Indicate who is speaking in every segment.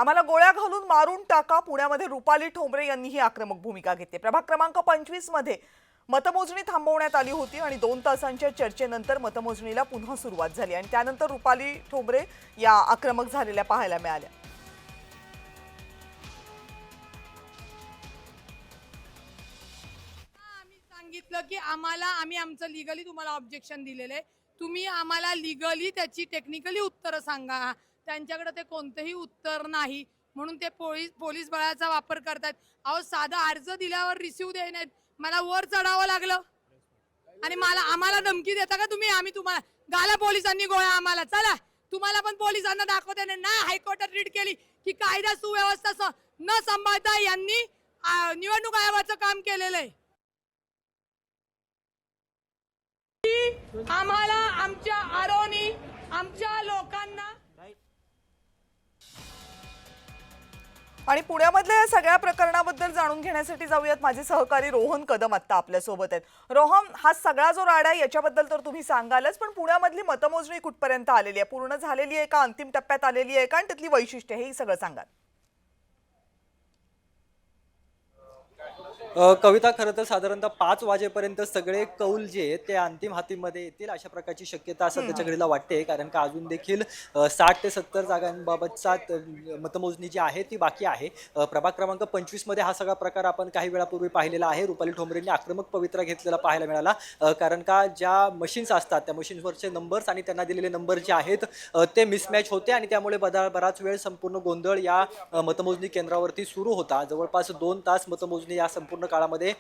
Speaker 1: आम्हाला गोळ्या घालून मारून टाका, पुण्यामध्ये रुपाली ठोंबरे यांनी ही आक्रमक भूमिका घेतली। प्रभाग क्रमांक 25 मध्ये मतमोजणी थांबवण्यात आली होती आणि 2 तासांच्या चर्चेनंतर मतमोजणीला पुन्हा सुरुवात झाली आणि त्यानंतर रुपाली ठोंबरे या आक्रमक झालेल्या पाहायला मिळाल्या।
Speaker 2: आम्ही सांगितलं की आम्ही आमचं लीगली तुम्हाला ऑब्जेक्शन दिलेले, तुम्ही आम्हाला लीगली त्याची टेक्निकली उत्तर सांगा। त्यांच्याकडे ते कोणतेही उत्तर नाही म्हणून ते पोलीस बळाचा वापर करतात। अहो साधा अर्ज दिल्यावर रिसीव देण्यात मला वर चढावं लागलं आणि आम्हाला धमकी देता का तुम्ही? आम्ही तुम्हाला गाला पोलिसांनी गोळ्या आम्हाला, चला तुम्हाला पण पोलिसांना दाखवते ना। हायकोर्टात रीट केली की कायदा सुव्यवस्था न सांभाळता यांनी निवडणूक आयोगाचं काम केलेलं आहे। आम्हाला आमच्या आरोनी आमच्या लोकांना
Speaker 1: आणि पुण्यामधल्या या सगळ्या प्रकरणाबद्दल जाणून घेण्यासाठी जाऊयात। माझे सहकारी रोहन कदम आता आपल्या सोबत आहेत। रोहन, हा सगळा जो राडा आहे याच्याबद्दल तर तुम्ही सांगालच, पण पुण्यामधली मतमोजणी कुठपर्यंत आलेली आहे? पूर्ण झालेली आहे का, अंतिम टप्प्यात आलेली आहे का, आणि त्यातली वैशिष्ट्ये हे सगळं सांगाल?
Speaker 3: कविता, खरं तर साधारणतः 5 वाजेपर्यंत सगळे कौल जे आहेत ते अंतिम हातीमध्ये येतील अशा प्रकारची शक्यता सध्याच्या घडीला वाटते। कारण का अजून देखील 60 ते 70 जागांबाबतचा मतमोजणी जी आहे ती बाकी आहे। प्रभाग क्रमांक 25 मध्ये हा सगळा प्रकार आपण काही वेळापूर्वी पाहिलेला आहे। रुपाली ठोंबरेंनी आक्रमक पवित्रा घेतलेला पाहायला मिळाला। कारण का ज्या मशीन्स असतात त्या मशीन्सवरचे नंबर्स आणि त्यांना दिलेले नंबर जे आहेत ते मिसमॅच होते आणि त्यामुळे बराच वेळ संपूर्ण गोंधळ या मतमोजणी केंद्रावरती सुरू होता। जवळपास 2 तास मतमोजणी या संपूर्ण काळामध्ये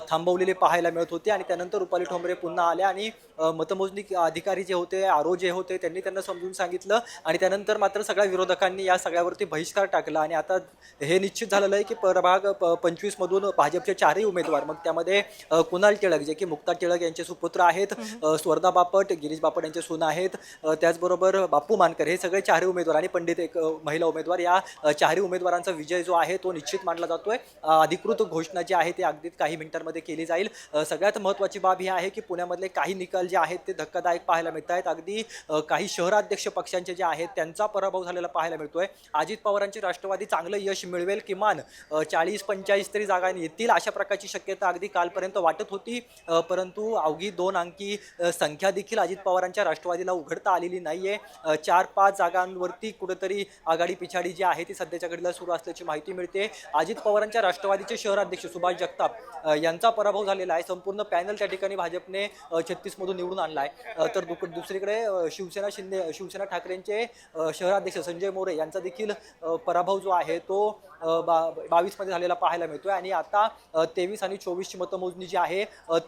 Speaker 3: थांबवलेले पाहायला मिळत होते आणि त्यानंतर रुपाली ठोंबरे पुन्हा आले आणि मतमोजणी अधिकारी जे होते, आरो जे होते, त्यांना समजून सांगितलं आणि त्यानंतर मात्र सगळ्या विरोधकांनी या सगळ्यावरती बहिष्कार टाकला आणि आता हे निश्चित झालेलं आहे की प्रभाग 25 मधून भाजपचे 4ही उमेदवार, मग त्यामध्ये कुणाल टिळक जे की मुक्ता टिळक यांचे सुपुत्र आहेत, स्वर्धा बापट, गिरीश बापट यांचे सून आहेत, त्याचबरोबर बापू मानकर, हे सगळे 4ही उमेदवार आणि पंडित एक महिला उमेदवार, या 4ही उमेदवारांचा विजय जो आहे तो निश्चित मानला जातोय। अधिकृत घोषणा जी आहे ती अगदी काही मिनिटांमध्ये केली जाईल। सगळ्यात महत्त्वाची बाब ही आहे की पुण्यामधले काही निकाल जे आहेत ते धक्कादायक पाहायला मिळत आहेत। अगदी काही शहराध्यक्ष पक्षांचे जे आहेत त्यांचा पराभव झालेला पाहायला मिळतोय। अजित पवारांची राष्ट्रवादी चांगलं यश मिळवेल, किमान 40-45 तरी जागा येतील अशा प्रकारची शक्यता अगदी कालपर्यंत वाटत होती, परंतु अवघी 2 अंकी संख्या देखील अजित पवारांच्या राष्ट्रवादीला उघडता आलेली नाहीये। 4-5 जागांवरती कुठेतरी आघाडी पिछाडी जी आहे ती सध्याच्या घडीला सुरू असल्याची माहिती मिळते। अजित पवारांच्या राष्ट्रवादीचे शहराध्यक्ष सुभाष जगताप यांचा पराभव झालेला आहे। संपूर्ण पॅनल त्या ठिकाणी भाजपने 36 मधून निवडून आणला आहे। तर दुसरीकडे शिवसेना ठाकरेंचे शहराध्यक्ष संजय मोरे यांचा देखील पराभव जो आहे तो 22 मध्ये झालेला पाहायला मिळतोय आणि आता 23 आणि 24 ची मतमोजणी जी आहे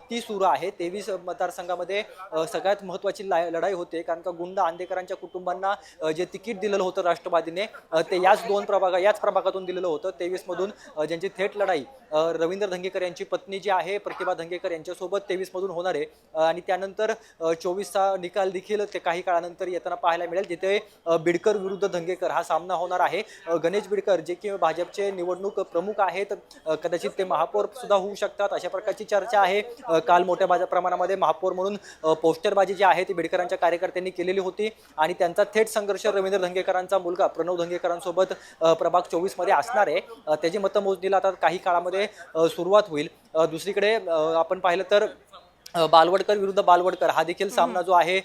Speaker 3: ती सुरू आहे। 23 मतदारसंघामध्ये सगळ्यात महत्त्वाची लढाई होते, कारण का गुंड आंदेकरांच्या कुटुंबांना जे तिकीट दिलेलं होतं राष्ट्रवादीने ते याच प्रभागातून दिलेलं होतं। 23 मधून ज्यांची थेट लढाई रवींद्र धंगेकर यांची पत्नी जी आहे प्रतिभा धंगेकर यांच्यासोबत 23 मधून होणार आहे आणि त्यानंतर 24चा निकाल देखील ते काही काळानंतर येताना पाहायला मिळेल, जिथे बिडकर विरुद्ध धंगेकर हा सामना होणार आहे। गणेश बिडकर जे की भाजपचे निवडणूक प्रमुख आहेत, कदाचित ते महापौर सुद्धा होऊ शकतात अशा प्रकारची चर्चा आहे। काल मोठ्या प्रमाणामध्ये महापौर म्हणून पोस्टरबाजी जी आहे ती बिडकरांच्या कार्यकर्त्यांनी केलेली होती आणि त्यांचा थेट संघर्ष रवींद्र धंगेकरांचा मुलगा प्रणव धंगेकरांसोबत प्रभाग 24 मध्ये असणार आहे। त्याची मतमोजणीला आता काही काळामध्ये सुरुवात होईल। दुसरीकडे आपण पाहिलं तर बालवडकर विरुद्ध बालवडकर हा देखील सामना जो आहे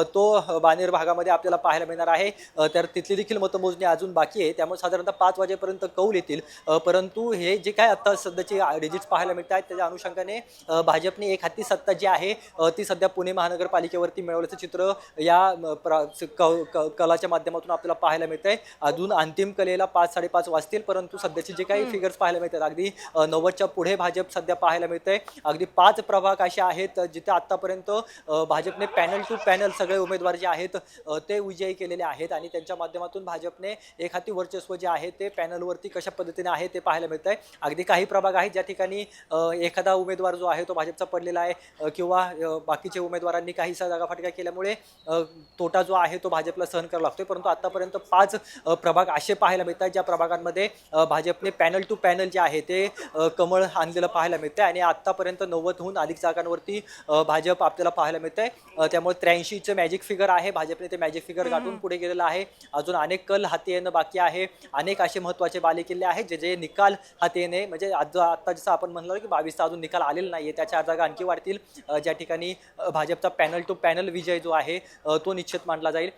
Speaker 3: तो बानेर भागामध्ये आपल्याला पाहायला मिळणार आहे। तर तिथली देखील मतमोजणी अजून बाकी आहे, त्यामुळे साधारणतः 5 वाजेपर्यंत कौल येतील। परंतु हे जे काय आता सध्याचे डिजिट्स पाहायला मिळत आहेत त्याच्या अनुषंगाने भाजपने एक हाती सत्ता जी आहे ती सध्या पुणे महानगरपालिकेवरती मिळवल्याचं चित्र या कलाच्या माध्यमातून आपल्याला पाहायला मिळत आहे। अजून अंतिम कलेला 5-5:30 वाजतील, परंतु सध्याचे जे काही फिगर्स पाहायला मिळतात अगदी 90च्या पुढे भाजप सध्या पाहायला मिळत आहे। अगदी 5 प्रभाग असे आहेत जिथे आतापर्यंत भाजपने पॅनल टू पॅनल सगळे उमेदवार जे आहेत ते विजयी केलेले आहेत आणि त्यांच्या माध्यमातून भाजपने एक हाती वर्चस्व जे आहे ते पॅनलवरती कशा पद्धतीने आहे ते पाहायला मिळत आहे। अगदी काही प्रभाग आहेत ज्या ठिकाणी एखादा उमेदवार जो आहे तो भाजपचा पडलेला आहे किंवा बाकीचे उमेदवारांनी काही जागाफाटका केल्यामुळे तोटा जो आहे तो भाजपला सहन करावा लागतोय, परंतु आतापर्यंत 5 प्रभाग असे पाहायला मिळत आहेत ज्या प्रभागांमध्ये भाजपने पॅनल टू पॅनल जे आहे ते कमळ आणलेलं पाहायला मिळतंय आणि आतापर्यंत 90हून अधिक जागांवरती भाजप आपल्याला पाहायला मिळतंय. त्यामुळे 83चं मॅजिक फिगर आहे. भाजपने ते मॅजिक फिगर गाठून पुढे गेलेलं आहे. अजून अनेक कल हाती येणं बाकी आहे. अनेक असे महत्त्वाचे बालेकिल्ले आहेत जे निकाल हाती येणे म्हणजे आता जसं आपण म्हणलो की 22चा अजून निकाल आलेला नाहीये, त्या 4 जागा आणखी वाढतील. ज्या ठिकाणी भाजपचा पॅनल टू पॅनल विजय जो आहे तो निश्चित मानला जाईल.